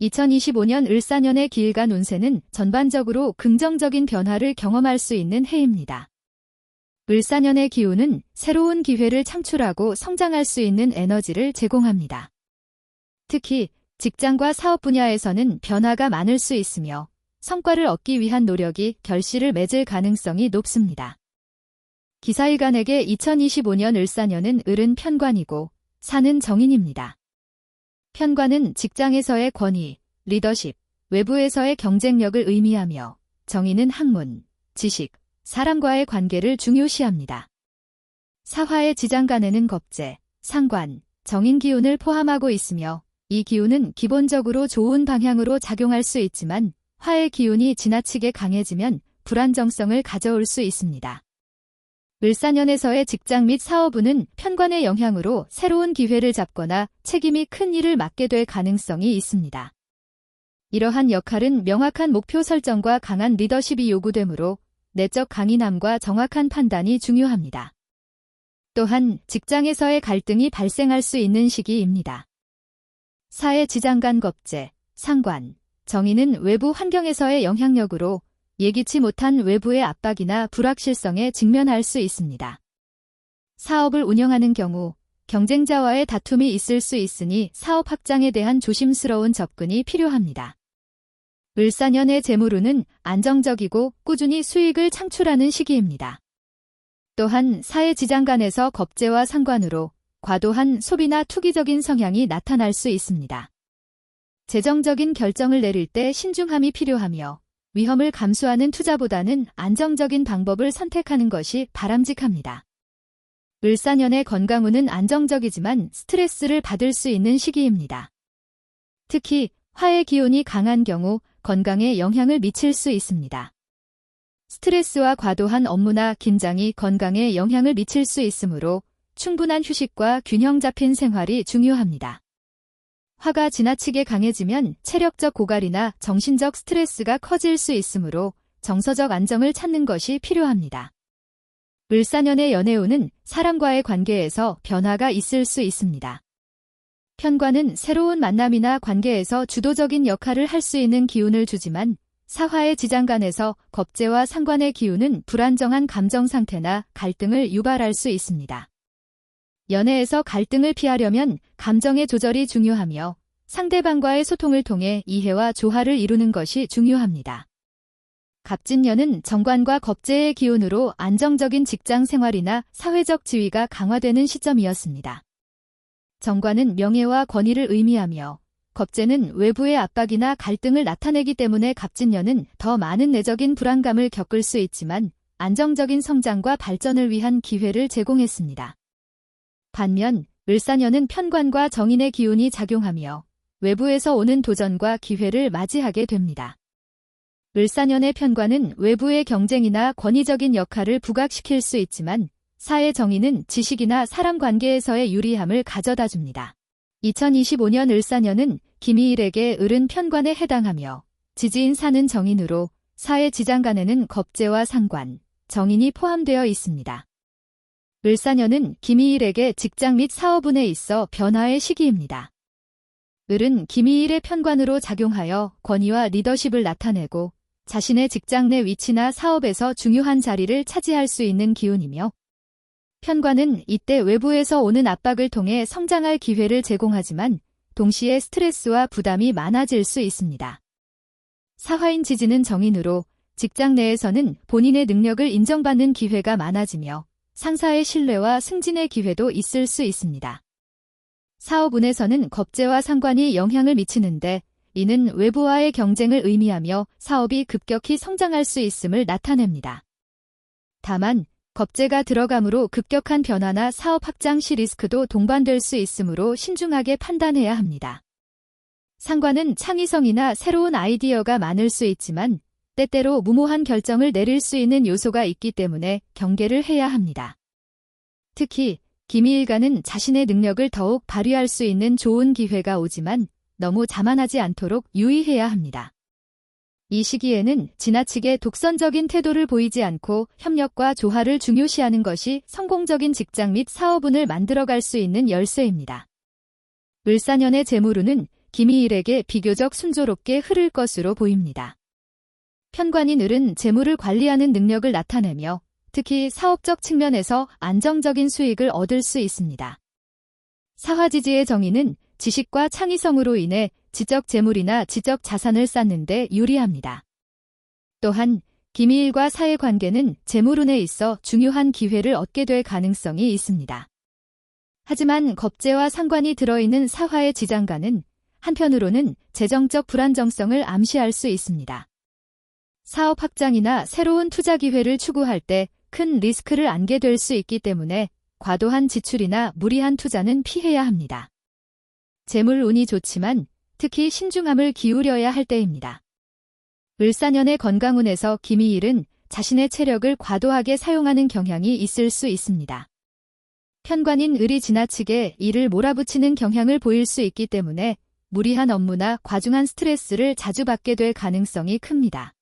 2025년 을사년의 기일간 운세는 전반적으로 긍정적인 변화를 경험할 수 있는 해입니다. 을사년의 기운은 새로운 기회를 창출하고 성장할 수 있는 에너지를 제공합니다. 특히 직장과 사업 분야에서는 변화가 많을 수 있으며 성과를 얻기 위한 노력이 결실을 맺을 가능성이 높습니다. 기사일간에게 2025년 을사년은 을은 편관이고 사는 정인입니다. 편관은 직장에서의 권위, 리더십, 외부에서의 경쟁력을 의미하며 정인은 학문, 지식, 사람과의 관계를 중요시합니다. 사화의 지장간에는 겁재, 상관, 정인 기운을 포함하고 있으며 이 기운은 기본적으로 좋은 방향으로 작용할 수 있지만 화의 기운이 지나치게 강해지면 불안정성을 가져올 수 있습니다. 을사년에서의 직장 및 사업운은 편관의 영향으로 새로운 기회를 잡거나 책임이 큰 일을 맡게 될 가능성이 있습니다. 이러한 역할은 명확한 목표 설정과 강한 리더십이 요구되므로 내적 강인함과 정확한 판단이 중요합니다. 또한 직장에서의 갈등이 발생할 수 있는 시기입니다. 사의 지장간 겁재, 상관, 정인은 외부 환경에서의 영향력으로 예기치 못한 외부의 압박이나 불확실성에 직면할 수 있습니다. 사업을 운영하는 경우 경쟁자와의 다툼이 있을 수 있으니 사업 확장에 대한 조심스러운 접근이 필요합니다. 을사년의 재물운은 안정적이고 꾸준히 수익을 창출하는 시기입니다. 또한 사의 지장간에서 겁재와 상관으로 과도한 소비나 투기적인 성향이 나타날 수 있습니다. 재정적인 결정을 내릴 때 신중함이 필요하며 위험을 감수하는 투자보다는 안정적인 방법을 선택하는 것이 바람직합니다. 을사년의 건강운은 안정적이지만 스트레스를 받을 수 있는 시기입니다. 특히 화의 기운이 강한 경우 건강에 영향을 미칠 수 있습니다. 스트레스와 과도한 업무나 긴장이 건강에 영향을 미칠 수 있으므로 충분한 휴식과 균형 잡힌 생활이 중요합니다. 화가 지나치게 강해지면 체력적 고갈이나 정신적 스트레스가 커질 수 있으므로 정서적 안정을 찾는 것이 필요합니다. 을사년의 연애운은 사람과의 관계에서 변화가 있을 수 있습니다. 편관은 새로운 만남이나 관계에서 주도적인 역할을 할 수 있는 기운을 주지만 사화의 지장간에서 겁재와 상관의 기운은 불안정한 감정 상태나 갈등을 유발할 수 있습니다. 연애에서 갈등을 피하려면 감정의 조절이 중요하며 상대방과의 소통을 통해 이해와 조화를 이루는 것이 중요합니다. 갑진년은 정관과 겁재의 기운으로 안정적인 직장 생활이나 사회적 지위가 강화되는 시점이었습니다. 정관은 명예와 권위를 의미하며 겁재는 외부의 압박이나 갈등을 나타내기 때문에 갑진년은 더 많은 내적인 불안감을 겪을 수 있지만 안정적인 성장과 발전을 위한 기회를 제공했습니다. 반면 을사년은 편관과 정인의 기운이 작용하며 외부에서 오는 도전과 기회를 맞이하게 됩니다. 을사년의 편관은 외부의 경쟁이나 권위적인 역할을 부각시킬 수 있지만 사의 정인은 지식이나 사람 관계에서의 유리함을 가져다 줍니다. 2025년 을사년은 김희일에게 을은 편관에 해당하며 지지인 사는 정인으로 사의 지장간에는 겁재와 상관, 정인이 포함되어 있습니다. 을사년은 김희일에게 직장 및 사업운에 있어 변화의 시기입니다. 을은 김희일의 편관으로 작용하여 권위와 리더십을 나타내고 자신의 직장 내 위치나 사업에서 중요한 자리를 차지할 수 있는 기운이며 편관은 이때 외부에서 오는 압박을 통해 성장할 기회를 제공하지만 동시에 스트레스와 부담이 많아질 수 있습니다. 사화인 지지는 정인으로 직장 내에서는 본인의 능력을 인정받는 기회가 많아지며 상사의 신뢰와 승진의 기회도 있을 수 있습니다. 사업운에서는 겁재와 상관이 영향을 미치는데 이는 외부와의 경쟁을 의미하며 사업이 급격히 성장할 수 있음을 나타냅니다. 다만 겁재가 들어감으로 급격한 변화나 사업 확장 시 리스크도 동반될 수 있으므로 신중하게 판단해야 합니다. 상관은 창의성이나 새로운 아이디어가 많을 수 있지만 때때로 무모한 결정을 내릴 수 있는 요소가 있기 때문에 경계를 해야 합니다. 특히 김희일가는 자신의 능력을 더욱 발휘할 수 있는 좋은 기회가 오지만 너무 자만하지 않도록 유의해야 합니다. 이 시기에는 지나치게 독선적인 태도를 보이지 않고 협력과 조화를 중요시하는 것이 성공적인 직장 및 사업운을 만들어갈 수 있는 열쇠입니다. 을사년의 재물운은 김희일에게 비교적 순조롭게 흐를 것으로 보입니다. 편관인 을은 재물을 관리하는 능력을 나타내며 특히 사업적 측면에서 안정적인 수익을 얻을 수 있습니다. 사화지지의 정인은 지식과 창의성으로 인해 지적 재물이나 지적 자산을 쌓는 데 유리합니다. 또한 김희일과 사의 관계는 재물운에 있어 중요한 기회를 얻게 될 가능성이 있습니다. 하지만 겁재와 상관이 들어있는 사화의 지장간은 한편으로는 재정적 불안정성을 암시할 수 있습니다. 사업 확장이나 새로운 투자 기회를 추구할 때 큰 리스크를 안게 될 수 있기 때문에 과도한 지출이나 무리한 투자는 피해야 합니다. 재물운이 좋지만 특히 신중함을 기울여야 할 때입니다. 을사년의 건강운에서 김희일은 자신의 체력을 과도하게 사용하는 경향이 있을 수 있습니다. 편관인 을이 지나치게 일을 몰아붙이는 경향을 보일 수 있기 때문에 무리한 업무나 과중한 스트레스를 자주 받게 될 가능성이 큽니다.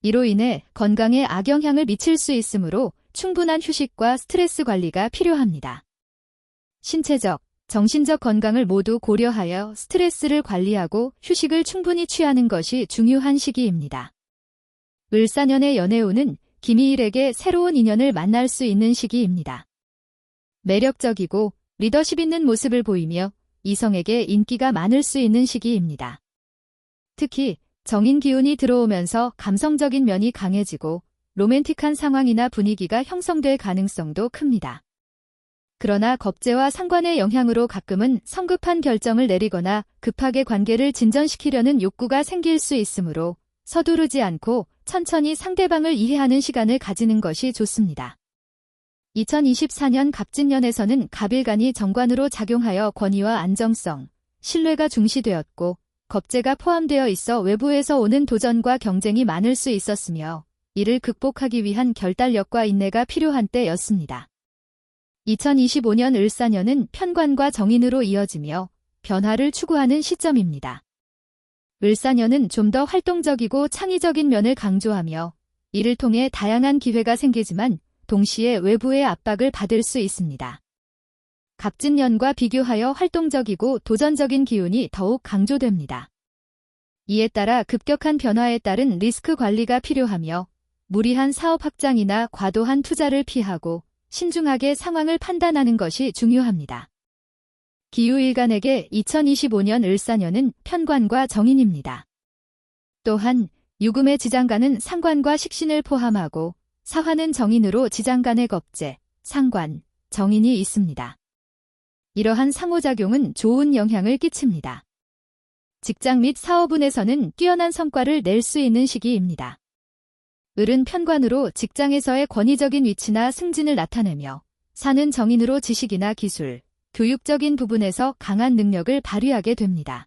이로 인해 건강에 악영향을 미칠 수 있으므로 충분한 휴식과 스트레스 관리가 필요합니다. 신체적, 정신적 건강을 모두 고려하여 스트레스를 관리하고 휴식을 충분히 취하는 것이 중요한 시기입니다. 을사년의 연애운은 김희일에게 새로운 인연을 만날 수 있는 시기입니다. 매력적이고 리더십 있는 모습을 보이며 이성에게 인기가 많을 수 있는 시기입니다. 특히 정인 기운이 들어오면서 감성적인 면이 강해지고 로맨틱한 상황이나 분위기가 형성될 가능성도 큽니다. 그러나 겁재와 상관의 영향으로 가끔은 성급한 결정을 내리거나 급하게 관계를 진전시키려는 욕구가 생길 수 있으므로 서두르지 않고 천천히 상대방을 이해하는 시간을 가지는 것이 좋습니다. 2024년 갑진년에서는 갑일간이 정관으로 작용하여 권위와 안정성, 신뢰가 중시되었고 겁재가 포함되어 있어 외부에서 오는 도전과 경쟁이 많을 수 있었으며 이를 극복하기 위한 결단력과 인내가 필요한 때였습니다. 2025년 을사년은 편관과 정인으로 이어지며 변화를 추구하는 시점입니다. 을사년은 좀 더 활동적이고 창의적인 면을 강조하며 이를 통해 다양한 기회가 생기지만 동시에 외부의 압박을 받을 수 있습니다. 갑진년과 비교하여 활동적이고 도전적인 기운이 더욱 강조됩니다. 이에 따라 급격한 변화에 따른 리스크 관리가 필요하며 무리한 사업 확장이나 과도한 투자를 피하고 신중하게 상황을 판단하는 것이 중요합니다. 기유일간에게 2025년 을사년은 편관과 정인입니다. 또한 유금의 지장간은 상관과 식신을 포함하고 사화는 정인으로 지장간의 겁재, 상관, 정인이 있습니다. 이러한 상호작용은 좋은 영향을 끼칩니다. 직장 및 사업운에서는 뛰어난 성과를 낼 수 있는 시기입니다. 을은 편관으로 직장에서의 권위적인 위치나 승진을 나타내며 사는 정인으로 지식이나 기술, 교육적인 부분에서 강한 능력을 발휘하게 됩니다.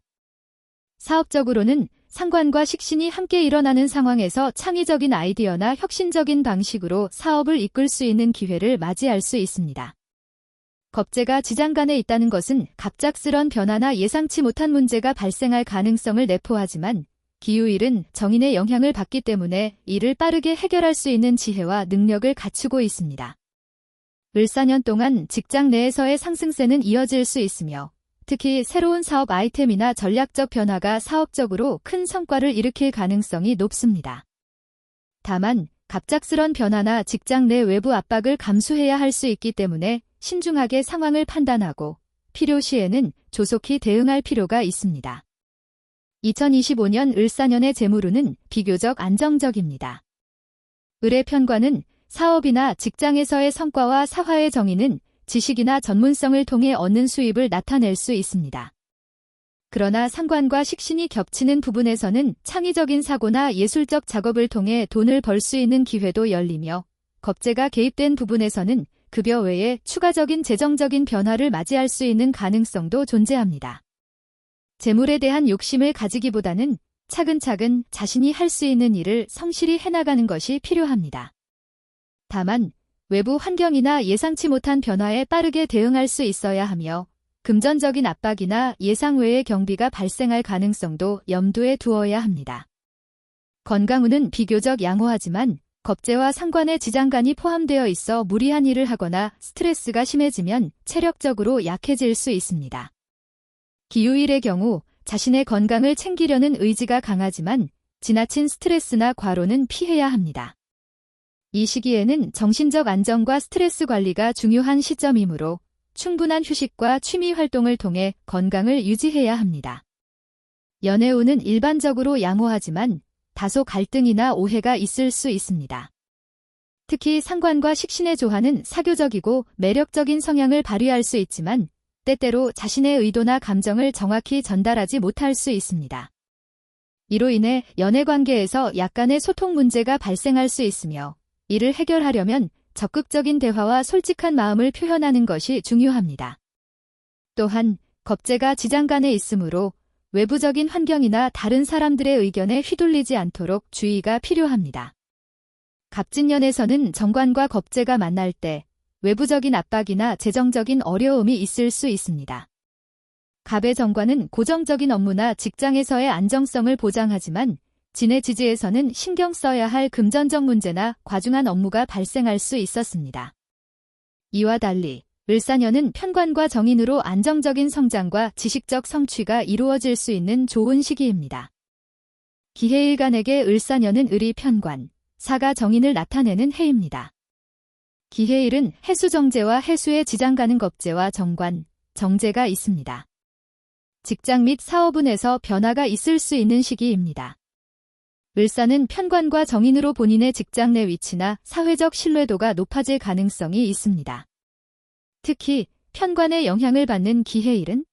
사업적으로는 상관과 식신이 함께 일어나는 상황에서 창의적인 아이디어나 혁신적인 방식으로 사업을 이끌 수 있는 기회를 맞이할 수 있습니다. 겁재가 지장간에 있다는 것은 갑작스런 변화나 예상치 못한 문제가 발생할 가능성을 내포하지만 기유일은 정인의 영향을 받기 때문에 이를 빠르게 해결할 수 있는 지혜와 능력을 갖추고 있습니다. 을사년 동안 직장 내에서의 상승세는 이어질 수 있으며 특히 새로운 사업 아이템이나 전략적 변화가 사업적으로 큰 성과를 일으킬 가능성이 높습니다. 다만 갑작스런 변화나 직장 내 외부 압박을 감수해야 할 수 있기 때문에 신중하게 상황을 판단하고 필요시에는 조속히 대응할 필요가 있습니다. 2025년 을사년의 재물운은 비교적 안정적입니다. 을의 편관은 사업이나 직장에서의 성과와 사화의 정의는 지식이나 전문성을 통해 얻는 수입을 나타낼 수 있습니다. 그러나 상관과 식신이 겹치는 부분에서는 창의적인 사고나 예술적 작업을 통해 돈을 벌 수 있는 기회도 열리며 겁재가 개입된 부분에서는 급여 외에 추가적인 재정적인 변화를 맞이할 수 있는 가능성도 존재합니다. 재물에 대한 욕심을 가지기보다는 차근차근 자신이 할 수 있는 일을 성실히 해나가는 것이 필요합니다. 다만 외부 환경이나 예상치 못한 변화에 빠르게 대응할 수 있어야 하며 금전적인 압박이나 예상 외의 경비가 발생할 가능성도 염두에 두어야 합니다. 건강운은 비교적 양호하지만 겁재와 상관의 지장간이 포함되어 있어 무리한 일을 하거나 스트레스가 심해지면 체력적으로 약해질 수 있습니다. 기유일의 경우 자신의 건강을 챙기려는 의지가 강하지만 지나친 스트레스나 과로는 피해야 합니다. 이 시기에는 정신적 안정과 스트레스 관리가 중요한 시점이므로 충분한 휴식과 취미 활동을 통해 건강을 유지해야 합니다. 연애운은 일반적으로 양호하지만 다소 갈등이나 오해가 있을 수 있습니다. 특히 상관과 식신의 조화는 사교적이고 매력적인 성향을 발휘할 수 있지만 때때로 자신의 의도나 감정을 정확히 전달하지 못할 수 있습니다. 이로 인해 연애관계에서 약간의 소통 문제가 발생할 수 있으며 이를 해결하려면 적극적인 대화와 솔직한 마음을 표현하는 것이 중요합니다. 또한 겁재가 지장간에 있으므로 외부적인 환경이나 다른 사람들의 의견에 휘둘리지 않도록 주의가 필요합니다. 갑진년에서는 정관과 겁재가 만날 때 외부적인 압박이나 재정적인 어려움이 있을 수 있습니다. 갑의 정관은 고정적인 업무나 직장에서의 안정성을 보장하지만 진의 지지에서는 신경 써야 할 금전적 문제나 과중한 업무가 발생할 수 있었습니다. 이와 달리 을사년은 편관과 정인으로 안정적인 성장과 지식적 성취가 이루어질 수 있는 좋은 시기입니다. 기해일간에게 을사년은 을이 편관, 사가 정인을 나타내는 해입니다. 기해일은 해수정제와 해수의 지장가는 겁재와 정관, 정제가 있습니다. 직장 및 사업운에서 변화가 있을 수 있는 시기입니다. 을사는 편관과 정인으로 본인의 직장 내 위치나 사회적 신뢰도가 높아질 가능성이 있습니다. 특히 편관의 영향을 받는 기해일은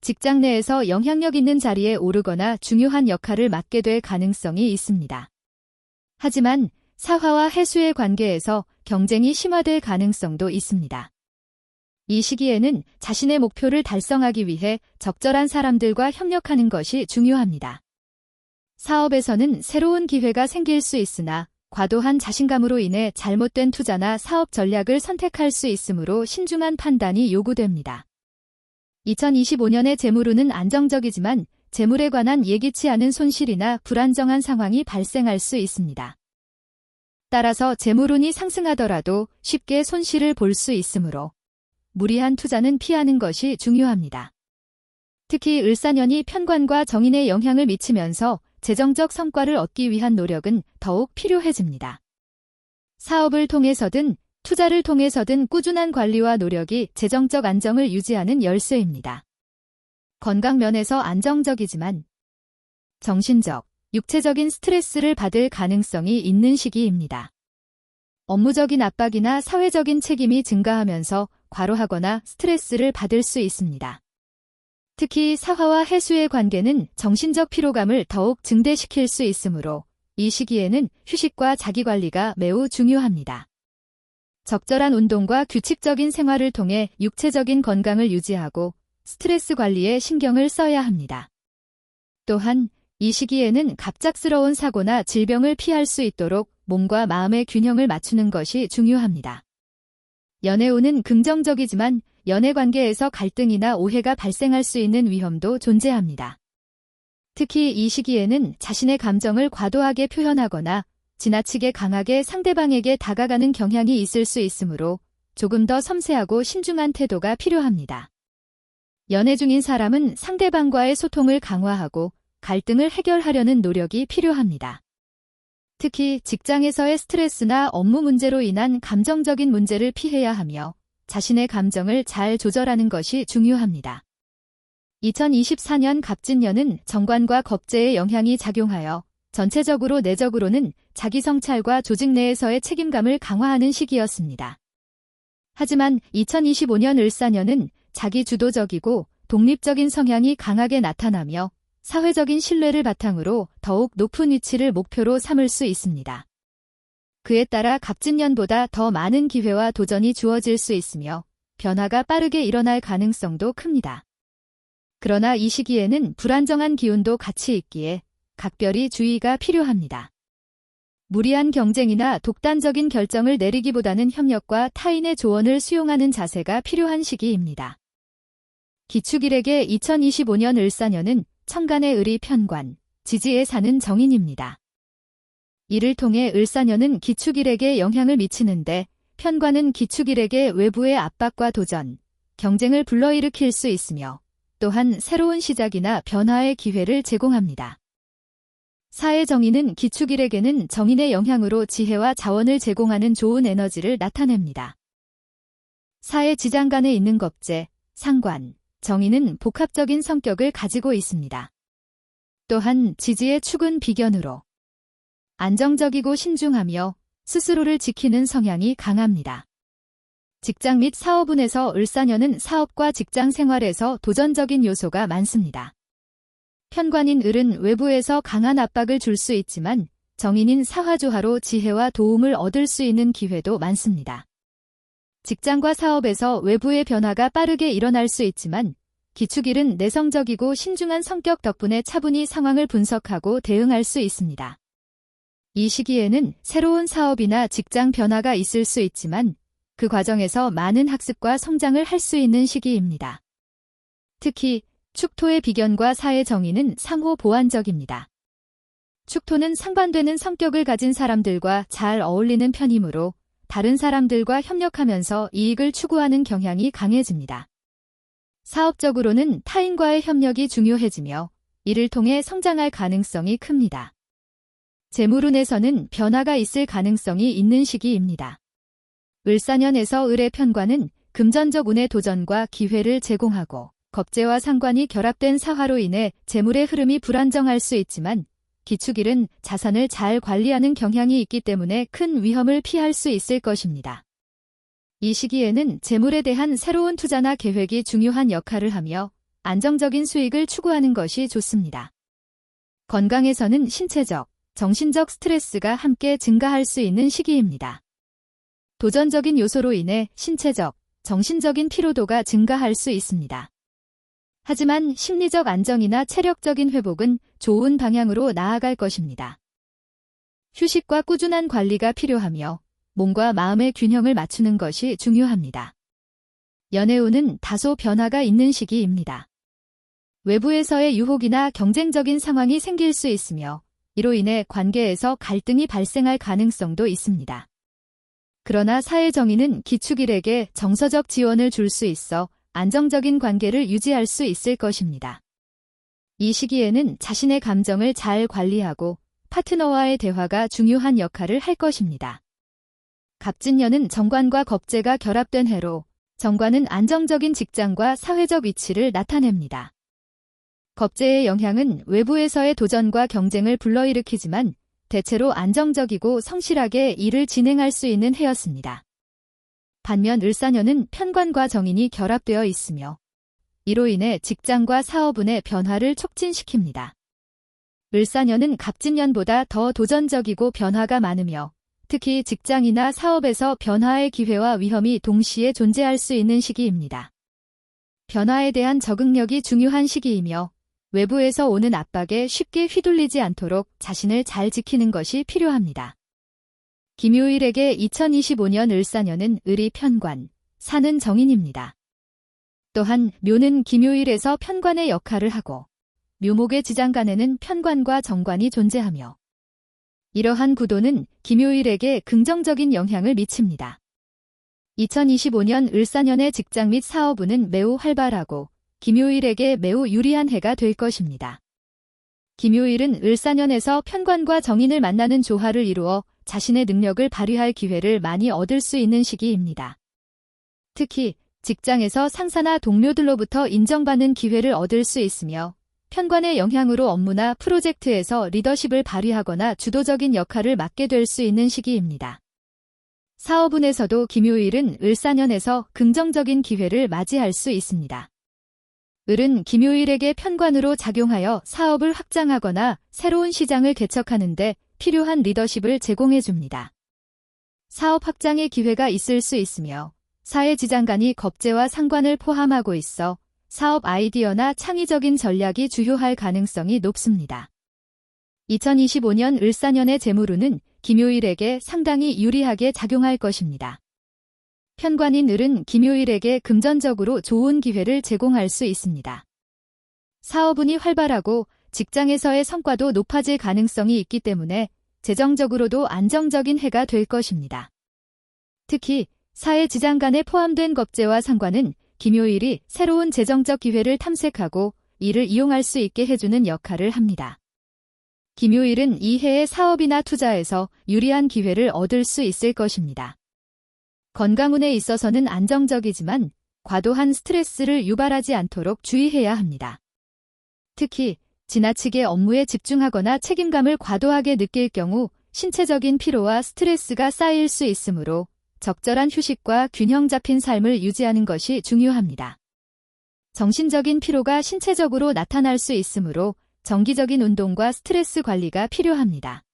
직장 내에서 영향력 있는 자리에 오르거나 중요한 역할을 맡게 될 가능성이 있습니다. 하지만 사화와 해수의 관계에서 경쟁이 심화될 가능성도 있습니다. 이 시기에는 자신의 목표를 달성하기 위해 적절한 사람들과 협력하는 것이 중요합니다. 사업에서는 새로운 기회가 생길 수 있으나 과도한 자신감으로 인해 잘못된 투자나 사업 전략을 선택할 수 있으므로 신중한 판단이 요구됩니다. 2025년의 재물운은 안정적이지만 재물에 관한 예기치 않은 손실이나 불안정한 상황이 발생할 수 있습니다. 따라서 재물운이 상승하더라도 쉽게 손실을 볼 수 있으므로 무리한 투자는 피하는 것이 중요합니다. 특히 을사년이 편관과 정인에 영향을 미치면서 재정적 성과를 얻기 위한 노력은 더욱 필요해집니다. 사업을 통해서든 투자를 통해서든 꾸준한 관리와 노력이 재정적 안정을 유지하는 열쇠입니다. 건강 면에서 안정적이지만 정신적, 육체적인 스트레스를 받을 가능성이 있는 시기입니다. 업무적인 압박이나 사회적인 책임이 증가하면서 과로하거나 스트레스를 받을 수 있습니다. 특히 사화와 해수의 관계는 정신적 피로감을 더욱 증대시킬 수 있으므로 이 시기에는 휴식과 자기관리가 매우 중요합니다. 적절한 운동과 규칙적인 생활을 통해 육체적인 건강을 유지하고 스트레스 관리에 신경을 써야 합니다. 또한 이 시기에는 갑작스러운 사고나 질병을 피할 수 있도록 몸과 마음의 균형을 맞추는 것이 중요합니다. 연애운은 긍정적이지만 연애관계에서 갈등이나 오해가 발생할 수 있는 위험도 존재합니다. 특히 이 시기에는 자신의 감정을 과도하게 표현하거나 지나치게 강하게 상대방에게 다가가는 경향이 있을 수 있으므로 조금 더 섬세하고 신중한 태도가 필요합니다. 연애 중인 사람은 상대방과의 소통을 강화하고 갈등을 해결하려는 노력이 필요합니다. 특히 직장에서의 스트레스나 업무 문제로 인한 감정적인 문제를 피해야 하며 자신의 감정을 잘 조절하는 것이 중요합니다. 2024년 갑진년은 정관과 겁재의 영향이 작용하여 전체적으로 내적으로는 자기 성찰과 조직 내에서의 책임감을 강화하는 시기였습니다. 하지만 2025년 을사년은 자기 주도적이고 독립적인 성향이 강하게 나타나며 사회적인 신뢰를 바탕으로 더욱 높은 위치를 목표로 삼을 수 있습니다. 그에 따라 갑진년보다 더 많은 기회와 도전이 주어질 수 있으며 변화가 빠르게 일어날 가능성도 큽니다. 그러나 이 시기에는 불안정한 기운도 같이 있기에 각별히 주의가 필요합니다. 무리한 경쟁이나 독단적인 결정을 내리기보다는 협력과 타인의 조언을 수용하는 자세가 필요한 시기입니다. 기축일에게 2025년 을사년은 천간의 을이 편관, 지지에 사는 정인입니다. 이를 통해 을사년은 기축일에게 영향을 미치는데 편관은 기축일에게 외부의 압박과 도전, 경쟁을 불러일으킬 수 있으며 또한 새로운 시작이나 변화의 기회를 제공합니다. 사의 정인은 기축일에게는 정인의 영향으로 지혜와 자원을 제공하는 좋은 에너지를 나타냅니다. 사의 지장간에 있는 겁재, 상관, 정인은 복합적인 성격을 가지고 있습니다. 또한 지지의 축은 비견으로 안정적이고 신중하며 스스로를 지키는 성향이 강합니다. 직장 및 사업운에서 을사년은 사업과 직장 생활에서 도전적인 요소가 많습니다. 편관인 을은 외부에서 강한 압박을 줄 수 있지만 정인인 사화조화로 지혜와 도움을 얻을 수 있는 기회도 많습니다. 직장과 사업에서 외부의 변화가 빠르게 일어날 수 있지만 기축일은 내성적이고 신중한 성격 덕분에 차분히 상황을 분석하고 대응할 수 있습니다. 이 시기에는 새로운 사업이나 직장 변화가 있을 수 있지만 그 과정에서 많은 학습과 성장을 할 수 있는 시기입니다. 특히 축토의 비견과 사의 정인은 상호 보완적입니다. 축토는 상반되는 성격을 가진 사람들과 잘 어울리는 편이므로 다른 사람들과 협력하면서 이익을 추구하는 경향이 강해집니다. 사업적으로는 타인과의 협력이 중요해지며 이를 통해 성장할 가능성이 큽니다. 재물운에서는 변화가 있을 가능성이 있는 시기입니다. 을사년에서 을의 편관은 금전적 운의 도전과 기회를 제공하고 겁재와 상관이 결합된 사화로 인해 재물의 흐름이 불안정할 수 있지만 기축일은 자산을 잘 관리하는 경향이 있기 때문에 큰 위험을 피할 수 있을 것입니다. 이 시기에는 재물에 대한 새로운 투자나 계획이 중요한 역할을 하며 안정적인 수익을 추구하는 것이 좋습니다. 건강에서는 신체적, 정신적 스트레스가 함께 증가할 수 있는 시기입니다. 도전적인 요소로 인해 신체적, 정신적인 피로도가 증가할 수 있습니다. 하지만 심리적 안정이나 체력적인 회복은 좋은 방향으로 나아갈 것입니다. 휴식과 꾸준한 관리가 필요하며 몸과 마음의 균형을 맞추는 것이 중요합니다. 연애운은 다소 변화가 있는 시기입니다. 외부에서의 유혹이나 경쟁적인 상황이 생길 수 있으며 이로 인해 관계에서 갈등이 발생할 가능성도 있습니다. 그러나 사의 정인은 기축일에게 정서적 지원을 줄 수 있어 안정적인 관계를 유지할 수 있을 것입니다. 이 시기에는 자신의 감정을 잘 관리하고 파트너와의 대화가 중요한 역할을 할 것입니다. 갑진년은 정관과 겁재가 결합된 해로 정관은 안정적인 직장과 사회적 위치를 나타냅니다. 겁재의 영향은 외부에서의 도전과 경쟁을 불러일으키지만 대체로 안정적이고 성실하게 일을 진행할 수 있는 해였습니다. 반면 을사년은 편관과 정인이 결합되어 있으며 이로 인해 직장과 사업운의 변화를 촉진시킵니다. 을사년은 갑진년보다 더 도전적이고 변화가 많으며 특히 직장이나 사업에서 변화의 기회와 위험이 동시에 존재할 수 있는 시기입니다. 변화에 대한 적응력이 중요한 시기이며 외부에서 오는 압박에 쉽게 휘둘리지 않도록 자신을 잘 지키는 것이 필요합니다. 김요일에게 2025년 을사년은 을이 편관, 사는 정인입니다. 또한 묘는 김요일에서 편관의 역할을 하고 묘목의 지장간에는 편관과 정관이 존재하며 이러한 구도는 김요일에게 긍정적인 영향을 미칩니다. 2025년 을사년의 직장 및 사업운은 매우 활발하고 김요일에게 매우 유리한 해가 될 것입니다. 김요일은 을사년에서 편관과 정인을 만나는 조화를 이루어 자신의 능력을 발휘할 기회를 많이 얻을 수 있는 시기입니다. 특히 직장에서 상사나 동료들로부터 인정받는 기회를 얻을 수 있으며 편관의 영향으로 업무나 프로젝트에서 리더십을 발휘하거나 주도적인 역할을 맡게 될 수 있는 시기입니다. 사업운에서도 김요일은 을사년에서 긍정적인 기회를 맞이할 수 있습니다. 을은 김요일에게 편관으로 작용하여 사업을 확장하거나 새로운 시장을 개척하는 데 필요한 리더십을 제공해 줍니다. 사업 확장의 기회가 있을 수 있으며 사의 지장간이 겁재와 상관을 포함하고 있어 사업 아이디어나 창의적인 전략이 주요할 가능성이 높습니다. 2025년 을사년의 재물운은 김요일에게 상당히 유리하게 작용할 것입니다. 편관인 을은 김요일에게 금전적으로 좋은 기회를 제공할 수 있습니다. 사업운이 활발하고 직장에서의 성과도 높아질 가능성이 있기 때문에 재정적으로도 안정적인 해가 될 것입니다. 특히 사의 지장간에 포함된 겁재와 상관은 김요일이 새로운 재정적 기회를 탐색하고 이를 이용할 수 있게 해주는 역할을 합니다. 김요일은 이 해의 사업이나 투자에서 유리한 기회를 얻을 수 있을 것입니다. 건강운에 있어서는 안정적이지만 과도한 스트레스를 유발하지 않도록 주의해야 합니다. 특히 지나치게 업무에 집중하거나 책임감을 과도하게 느낄 경우 신체적인 피로와 스트레스가 쌓일 수 있으므로 적절한 휴식과 균형 잡힌 삶을 유지하는 것이 중요합니다. 정신적인 피로가 신체적으로 나타날 수 있으므로 정기적인 운동과 스트레스 관리가 필요합니다.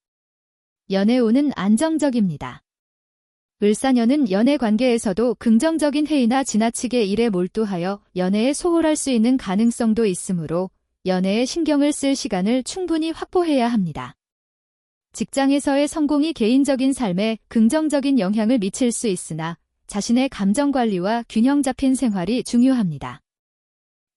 연애운은 안정적입니다. 을사년은 연애 관계에서도 긍정적인 회의나 지나치게 일에 몰두하여 연애에 소홀할 수 있는 가능성도 있으므로 연애에 신경을 쓸 시간을 충분히 확보해야 합니다. 직장에서의 성공이 개인적인 삶에 긍정적인 영향을 미칠 수 있으나 자신의 감정 관리와 균형 잡힌 생활이 중요합니다.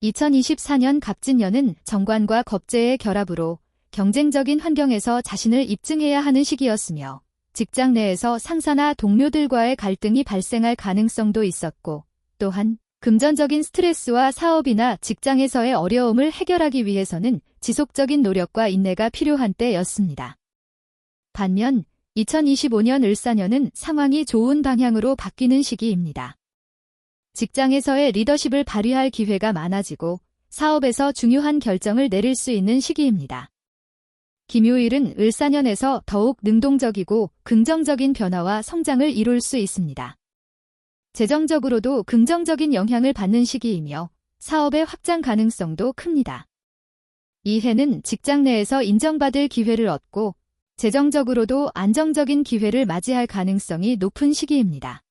2024년 갑진년은 정관과 겁재의 결합으로 경쟁적인 환경에서 자신을 입증해야 하는 시기였으며 직장 내에서 상사나 동료들과의 갈등이 발생할 가능성도 있었고 또한 금전적인 스트레스와 사업이나 직장에서의 어려움을 해결하기 위해서는 지속적인 노력과 인내가 필요한 때였습니다. 반면 2025년 을사년은 상황이 좋은 방향으로 바뀌는 시기입니다. 직장에서의 리더십을 발휘할 기회가 많아지고 사업에서 중요한 결정을 내릴 수 있는 시기입니다. 김요일은 을사년에서 더욱 능동적이고 긍정적인 변화와 성장을 이룰 수 있습니다. 재정적으로도 긍정적인 영향을 받는 시기이며 사업의 확장 가능성도 큽니다. 이 해는 직장 내에서 인정받을 기회를 얻고 재정적으로도 안정적인 기회를 맞이할 가능성이 높은 시기입니다.